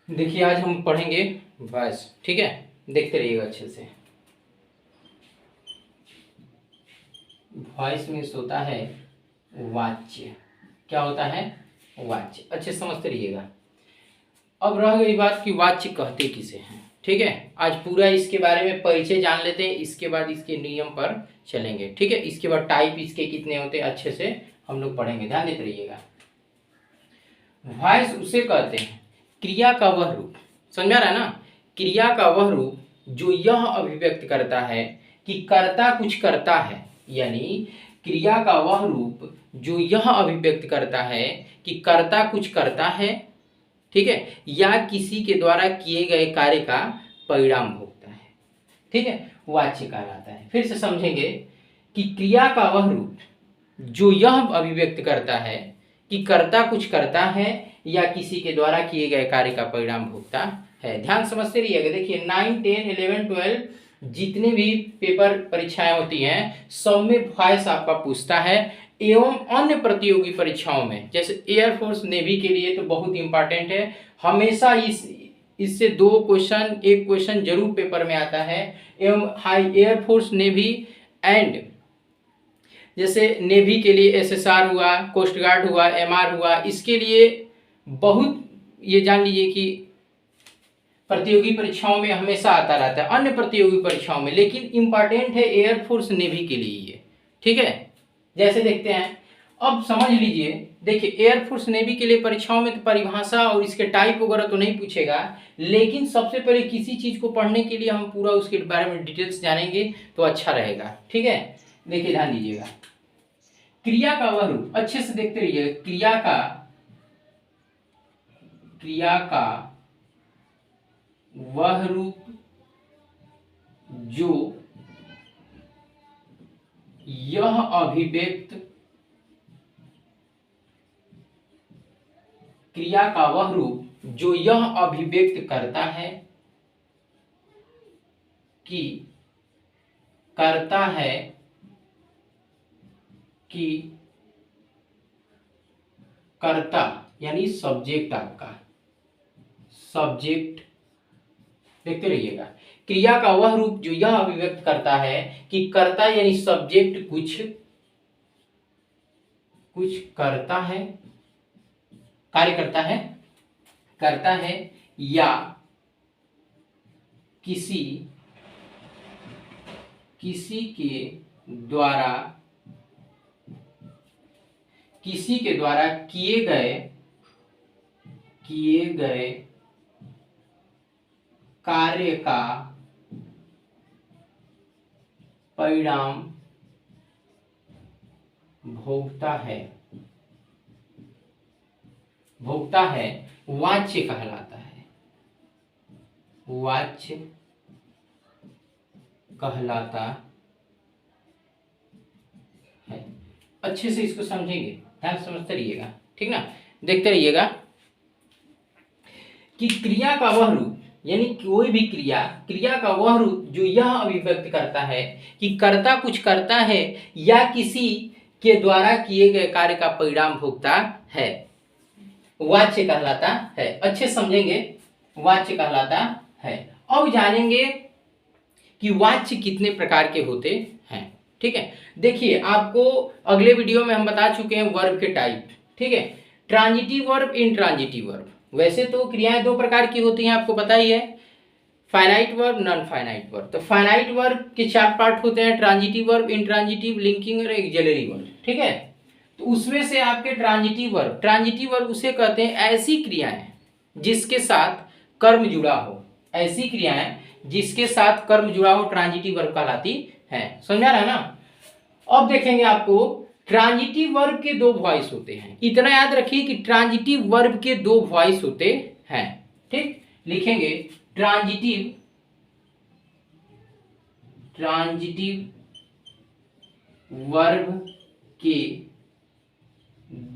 देखिए आज हम पढ़ेंगे वॉइस। ठीक है, देखते रहिएगा अच्छे से। वॉइस मीन्स होता है वाच्य। क्या होता है? वाच्य। अच्छे से समझते रहिएगा। अब रह गई बात कि वाच्य कहते किसे हैं। ठीक है, आज पूरा इसके बारे में परिचय जान लेते हैं, इसके बाद इसके नियम पर चलेंगे। ठीक है, इसके बाद टाइप इसके कितने होते हैं अच्छे से हम लोग पढ़ेंगे, ध्यान देते रहिएगा। वॉइस उसे कहते हैं क्रिया का वह रूप, समझ आ रहा है ना? क्रिया का वह रूप जो यह अभिव्यक्त करता है कि कर्ता कुछ करता है, यानी क्रिया का वह रूप जो यह अभिव्यक्त करता है कि कर्ता कुछ करता है, ठीक है, या किसी के द्वारा किए गए कार्य का परिणाम भोगता है। ठीक है, वाच्य कहलाता है। फिर से समझेंगे कि क्रिया का वह रूप जो यह अभिव्यक्त करता है कि कर्ता कुछ करता है या किसी के द्वारा किए गए कार्य का परिणाम भोगता है। ध्यान समझते रहिएगा। देखिए 9, 10, 11, 12 जितने भी पेपर परीक्षाएं होती हैं सब में वॉइस आपका पूछता है, एवं अन्य प्रतियोगी परीक्षाओं में जैसे एयरफोर्स नेवी के लिए तो बहुत इंपॉर्टेंट है। हमेशा इससे 2 क्वेश्चन, 1 क्वेश्चन जरूर पेपर में आता है। एवं हाई एयरफोर्स नेवी एंड जैसे नेवी के लिए एसएसआर हुआ, कोस्ट गार्ड हुआ, एमआर हुआ, इसके लिए बहुत ये जान लीजिए कि प्रतियोगी परीक्षाओं में हमेशा आता रहता है, अन्य प्रतियोगी परीक्षाओं में, लेकिन इंपॉर्टेंट है एयरफोर्स नेवी के लिए ये। ठीक है, जैसे देखते हैं, अब समझ लीजिए। देखिए एयरफोर्स नेवी के लिए परीक्षाओं में तो परिभाषा और इसके टाइप वगैरह तो नहीं पूछेगा, लेकिन सबसे पहले किसी चीज को पढ़ने के लिए हम पूरा उसके बारे में डिटेल्स जानेंगे तो अच्छा रहेगा। ठीक है, देखिए ध्यान दीजिएगा। क्रिया का वह रूप, अच्छे से देखते रहिए। क्रिया का वह रूप जो यह अभिव्यक्त, क्रिया का वह रूप जो यह अभिव्यक्त करता है कि करता है कि कर्ता, यानी सब्जेक्ट, आपका सब्जेक्ट, देखते रहिएगा। क्रिया का वह रूप जो यह अभिव्यक्त करता है कि कर्ता यानी सब्जेक्ट कुछ करता है, कार्य करता है या किसी के द्वारा किए गए कार्य का परिणाम भोगता है, वाच्य कहलाता है। वाच्य कहलाता है। अच्छे से इसको समझेंगे, ध्यान समझते रहिएगा। ठीक ना, देखते रहिएगा कि क्रिया का वह रूप, यानी कोई भी क्रिया का वह रूप जो यह अभिव्यक्त करता है कि कर्ता कुछ करता है या किसी के द्वारा किए गए कार्य का परिणाम भोगता है, वाच्य कहलाता है। अच्छे समझेंगे, वाच्य कहलाता है। अब जानेंगे कि वाच्य कितने प्रकार के होते हैं। ठीक है, देखिए आपको अगले वीडियो में हम बता चुके हैं वर्ब के टाइप। ठीक है, ट्रांजिटिव वर्ब, इंट्रांजिटिव वर्ब। वैसे तो क्रियाएं 2 प्रकार की होती हैं, आपको पता ही है, finite verb, non finite verb. तो फाइनाइट वर्ब के 4 पार्ट होते हैं, ट्रांजिटिव वर्ब, इंट्रांजिटिव, लिंकिंग और एक्सिलरी वर्ब। ठीक है, तो उसमें से आपके ट्रांजिटिव वर्ब उसे कहते हैं ऐसी क्रियाएं जिसके साथ कर्म जुड़ा हो, ऐसी क्रियाएं जिसके साथ कर्म जुड़ा हो ट्रांजिटिव वर्ब कहलाती है। समझ आ रहा है ना? अब देखेंगे आपको ट्रांजिटिव वर्ब के 2 वॉइस होते हैं। इतना याद रखिए कि ट्रांजिटिव वर्ब के 2 वॉइस होते हैं। ठीक, लिखेंगे ट्रांजिटिव वर्ब के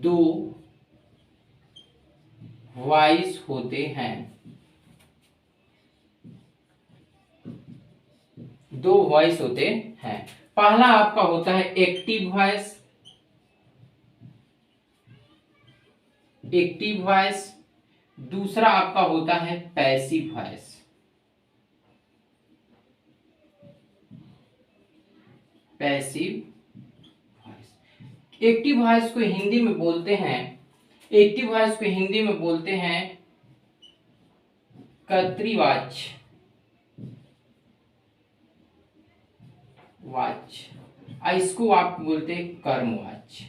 2 वॉइस होते हैं। 2 वॉइस होते हैं। पहला आपका होता है एक्टिव वॉइस, दूसरा आपका होता है passive voice. Passive voice. Active voice को हिंदी में बोलते हैं, एक्टिव वॉइस को हिंदी में बोलते हैं कर्तृवाच्य वाच्य, इसको आप बोलते हैं कर्मवाच्य।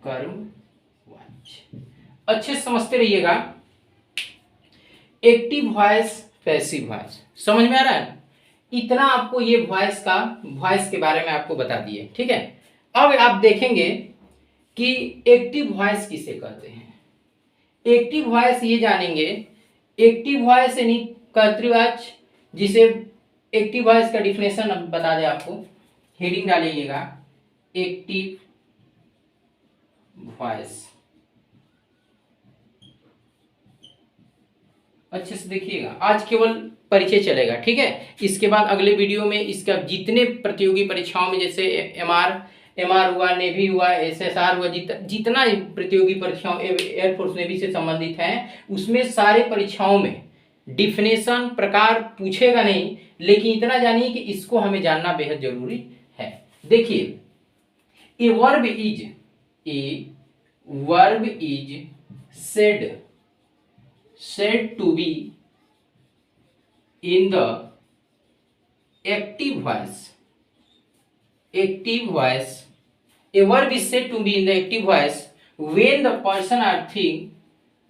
कर्मवाच्य अच्छे से समझते रहिएगा। एक्टिव वॉइस, पैसिव वॉइस, समझ में आ रहा है? इतना आपको ये वॉइस के बारे में आपको बता दिए, ठीक है। अब आप देखेंगे कि एक्टिव वॉइस किसे कहते हैं। एक्टिव वॉइस ये जानेंगे, एक्टिव वॉइस यानी कर्तृवाच्य, जिसे एक्टिव वॉइस का डिफिनेशन अब बता दें आपको, हेडिंग डालिएगा एक्टिव वॉइस। अच्छे से देखिएगा, आज केवल परिचय चलेगा, ठीक है। इसके बाद अगले वीडियो में इसका जितने प्रतियोगी परीक्षाओं में, जैसे एमआर हुआ, नेवी हुआ, एसएसआर हुआ, जितना प्रतियोगी परीक्षाओं एयरफोर्स नेवी से संबंधित हैं, उसमें सारे परीक्षाओं में डिफिनेशन प्रकार पूछेगा नहीं, लेकिन इतना जानिए कि इसको हमें जानना बेहद जरूरी है। देखिए, a verb is said to be in the active voice. Active voice. A verb is said to be in the active voice when the person or thing,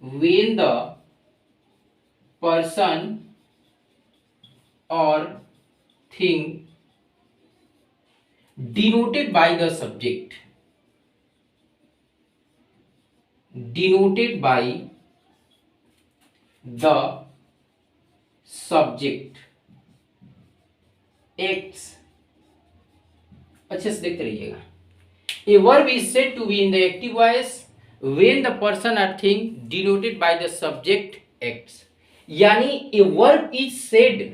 when the person or thing denoted by the subject, denoted by the subject acts, अच्छे से देखते रहिएगा। A verb is said to be in the active voice when the person or thing denoted by the subject acts, यानी a verb is said,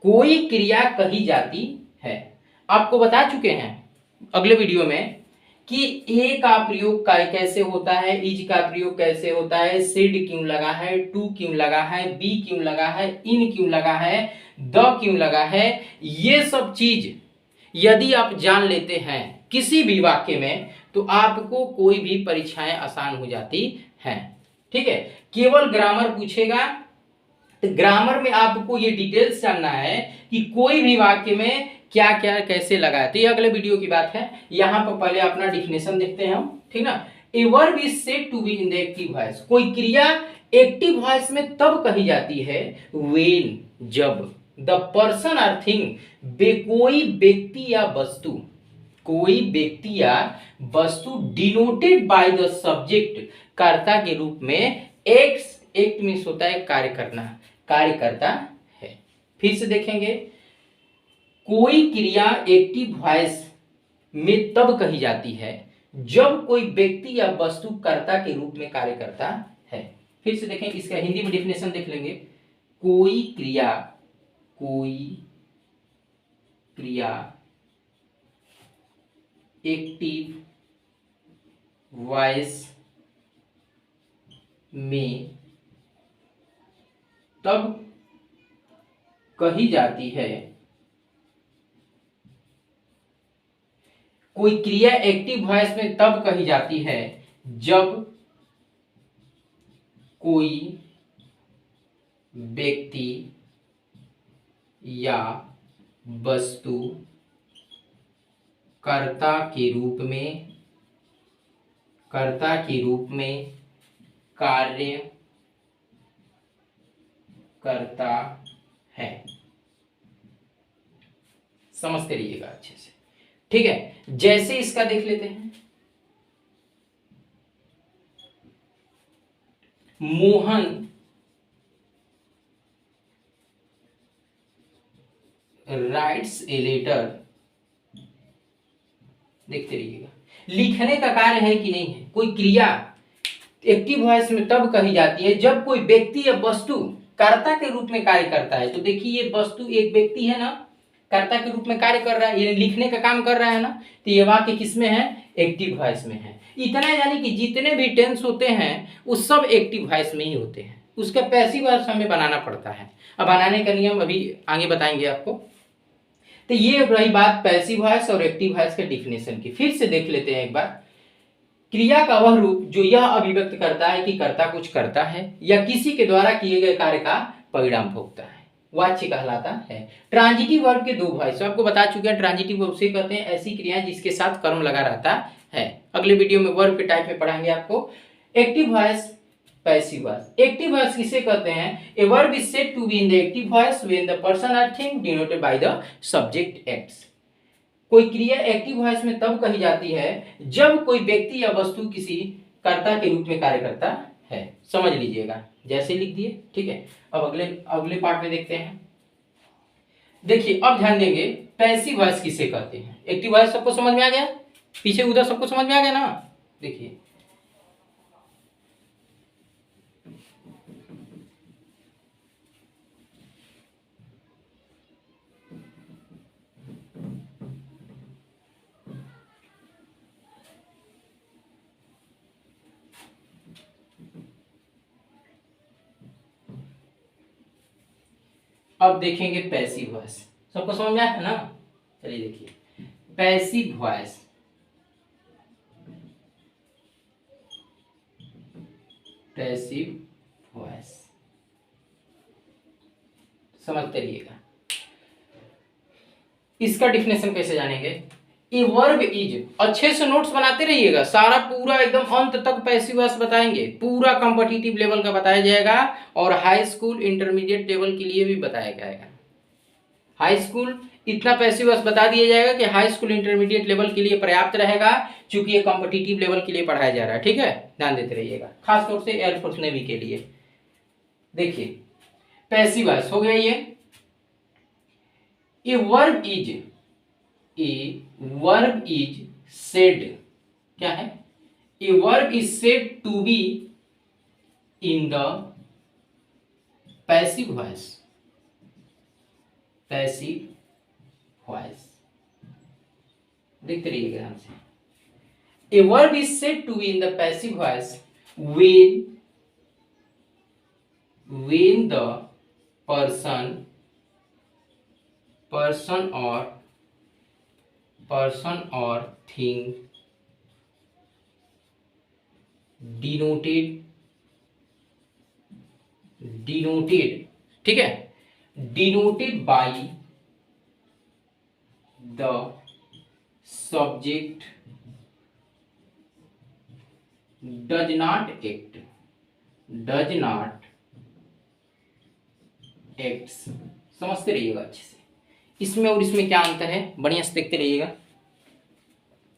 कोई क्रिया कही जाती है। आपको बता चुके हैं अगले वीडियो में कि ए का प्रयोग कैसे होता है, इज का प्रयोग कैसे होता है, सेड क्यों लगा है, टू क्यों लगा है, बी क्यों लगा है, इन क्यों लगा है, द क्यों लगा है। ये सब चीज यदि आप जान लेते हैं किसी भी वाक्य में, तो आपको कोई भी परीक्षाएं आसान हो जाती हैं, ठीक है। केवल ग्रामर पूछेगा, तो ग्रामर में आपको ये डिटेल्स जानना है कि कोई भी वाक्य में क्या क्या कैसे लगाए, तो ये अगले वीडियो की बात है। यहां पर पहले अपना डिफिनेशन देखते हैं हम, ठीक ना। A verb is said to be in the active voice, कोई क्रिया एक्टिव वॉइस में तब कही जाती है व्हेन, जब द पर्सन और थिंग, कोई व्यक्ति या वस्तु, कोई व्यक्ति या वस्तु डिनोटेड बाय द सब्जेक्ट, कर्ता के रूप में, एक्ट मीन्स होता है कार्य करना, कार्य करता है। फिर से देखेंगे, कोई क्रिया एक्टिव वॉइस में तब कही जाती है जब कोई व्यक्ति या वस्तु कर्ता के रूप में कार्य करता है। फिर से देखें, इसका हिंदी में डिफिनेशन देख लेंगे। कोई क्रिया एक्टिव वॉइस में तब कही जाती है, कोई क्रिया एक्टिव वॉइस में तब कही जाती है जब कोई व्यक्ति या वस्तु कर्ता के रूप में कार्य करता है। समझते रहिएगा अच्छे से, ठीक है। जैसे इसका देख लेते हैं, मोहन राइट्स ए लेटर, देखते रहिएगा। लिखने का कार्य है कि नहीं है। कोई क्रिया एक्टिव वॉइस में तब कही जाती है जब कोई व्यक्ति या वस्तु कर्ता के रूप में कार्य करता है। तो देखिए, ये वस्तु एक व्यक्ति है ना, कर्ता के रूप में कार्य कर रहा है, ये लिखने का काम कर रहा है ना, तो ये वाक्य किसमें है, एक्टिव वॉइस में है। इतना यानी कि जितने भी टेंस होते हैं वो सब एक्टिव वॉइस में ही होते हैं, उसका पैसिव वॉइस हमें बनाना पड़ता है। अब बनाने का नियम अभी आगे बताएंगे आपको। तो ये रही बात पैसिव वॉइस और एक्टिव वॉइस के डिफिनेशन की। फिर से देख लेते हैं एक बार। क्रिया का वह रूप जो यह अभिव्यक्त करता है कि कर्ता कुछ करता है या किसी के द्वारा किए गए कार्य का परिणाम भोगता है, वाच्य कहलाता है। ट्रांजिटिव वर्ब के दो वॉइस आपको बता चुके हैं। ट्रांजिटिव वर्ब से कहते हैं ऐसी क्रियाएं जिसके साथ कर्म लगा रहता है। अगले वीडियो में वर्ब के टाइप में पढ़ाएंगे आपको। Active voice, passive voice. Active voice किसे कहते हैं? A verb is said to be in the active voice when the person और thing denoted by the subject acts. कोई क्रिया एक्टिव वॉइस में तब कही जाती है जब कोई व्यक्ति या वस्तु किसी कर्ता के रूप में कार्य करता है। समझ लीजिएगा, जैसे लिख दिए, ठीक है। अब अगले पार्ट में देखते हैं। देखिए अब ध्यान देंगे पैसिव वॉइस किसे कहते हैं। एक्टिव वॉइस सबको समझ में आ गया, पीछे उधर सबको समझ में आ गया ना। देखिए अब देखेंगे पैसिव वॉइस। सबको समझ में आया ना। चलिए देखिए पैसिव वॉइस। पैसिव वॉइस समझते रहिएगा। इसका डिफिनेशन कैसे जानेंगे? ए वर्ब इज, अच्छे से नोट्स बनाते रहिएगा, सारा पूरा एकदम अंत तक पैसिव वॉइस बताएंगे, पूरा कॉम्पिटिटिव लेवल का बताया जाएगा और हाई स्कूल इंटरमीडिएट लेवल के लिए भी बताया जाएगा। हाई स्कूल इतना पैसिव वॉइस बता दिया जाएगा कि हाई स्कूल इंटरमीडिएट लेवल के लिए पर्याप्त रहेगा, क्योंकि ये कॉम्पिटिटिव लेवल के लिए पढ़ाया जा रहा है। ठीक है, ध्यान देते रहिएगा, खासतौर से एयरफोर्स नेवी के लिए। देखिए पैसिव वॉइस हो गया ये। A verb is, a verb is said, क्या है? A verb is said to be in the passive voice. Passive voice देखते रहिएगा ध्यान से। A verb is said to be in the passive voice when the person or thing denoted, ठीक है, denoted by the subject does not act, acts. समझते रहिएगा अच्छे से, इसमें और इसमें क्या अंतर है बढ़िया से देखते रहिएगा।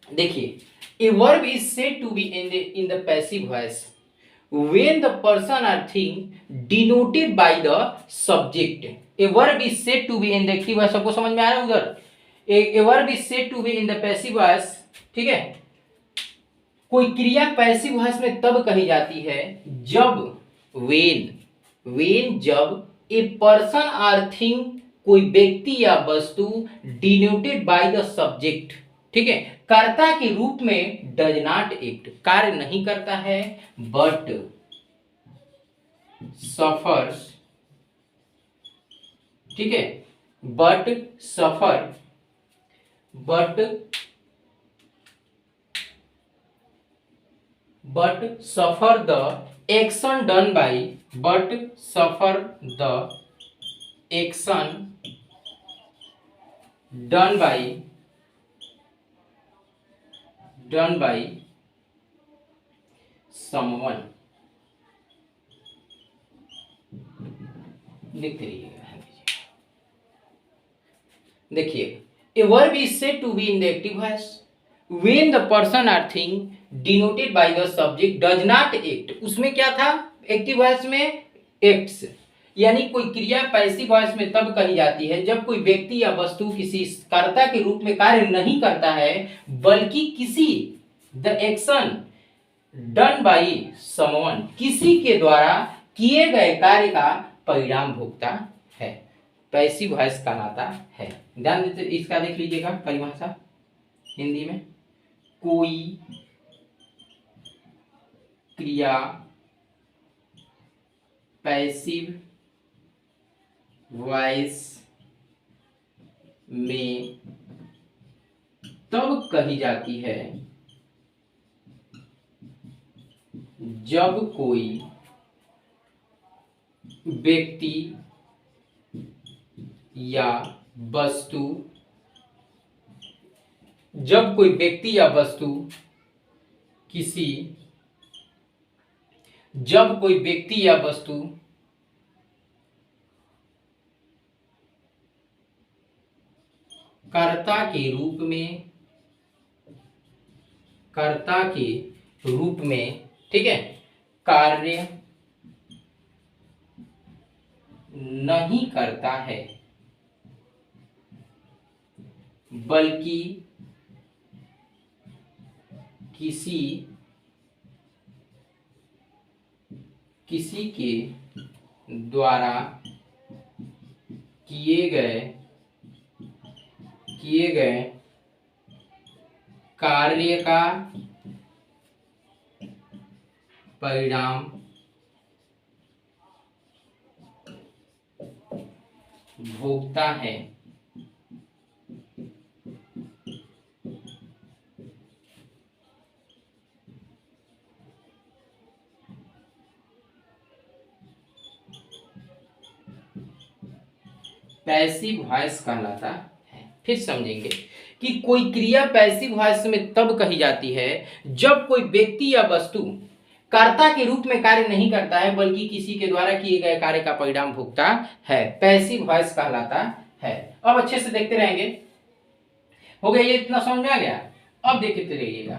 देखिए a verb is said to be in the passive voice when the person और thing denoted by the subject. A verb is said to be in the active voice, सबको समझ में आ रहा है उधर? A verb is said to be in the passive voice, ठीक है। कोई क्रिया पैसिव वॉइस में तब कही जाती है जब जब ए पर्सन और थिंग, कोई व्यक्ति या वस्तु, डिनोटेड बाय द सब्जेक्ट, ठीक है, कर्ता के रूप में डज नॉट एक्ट, कार्य नहीं करता है, बट सफर्स, ठीक है, but suffer the action done by, someone। लिखते रहिएगा। देखिए a verb is said to be in the active voice when the person or thing denoted by the subject does not act। उसमें क्या था? Active voice में acts, यानी कोई क्रिया पैसिव वॉइस में तब कही जाती है जब कोई व्यक्ति या वस्तु किसी कर्ता के रूप में कार्य नहीं करता है, बल्कि किसी, the action done by someone, किसी के द्वारा किए गए कार्य का परिणाम भोगता है, पैसिव वॉइस कहलाता है। ध्यान देते, इसका देख लीजिएगा परिभाषा हिंदी में। कोई क्रिया पैसिव वॉइस में तब कही जाती है जब कोई व्यक्ति या वस्तु कर्ता के रूप में ठीक है कार्य नहीं करता है, बल्कि किसी के द्वारा किए गए कार्य का परिणाम भोगता है। पैसिव वॉइस कहलाता है। फिर समझेंगे कि कोई क्रिया पैसिव वॉइस में तब कही जाती है जब कोई व्यक्ति या वस्तु कर्ता के रूप में कार्य नहीं करता है, बल्कि किसी के द्वारा किए गए कार्य का परिणाम भोगता है, पैसिव वॉइस कहलाता है। अब अच्छे से देखते रहेंगे। हो गया, ये इतना समझ में आ गया। अब देखते रहिएगा।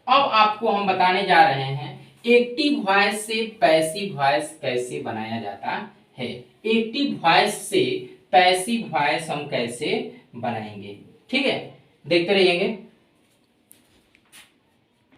अब आपको हम बताने जा रहे हैं एक्टिव वॉइस से पैसिव वॉइस कैसे बनाया जाता है। एक्टिव वॉइस से पैसिव वॉइस हम कैसे बनाएंगे, ठीक है, देखते रहिएगा।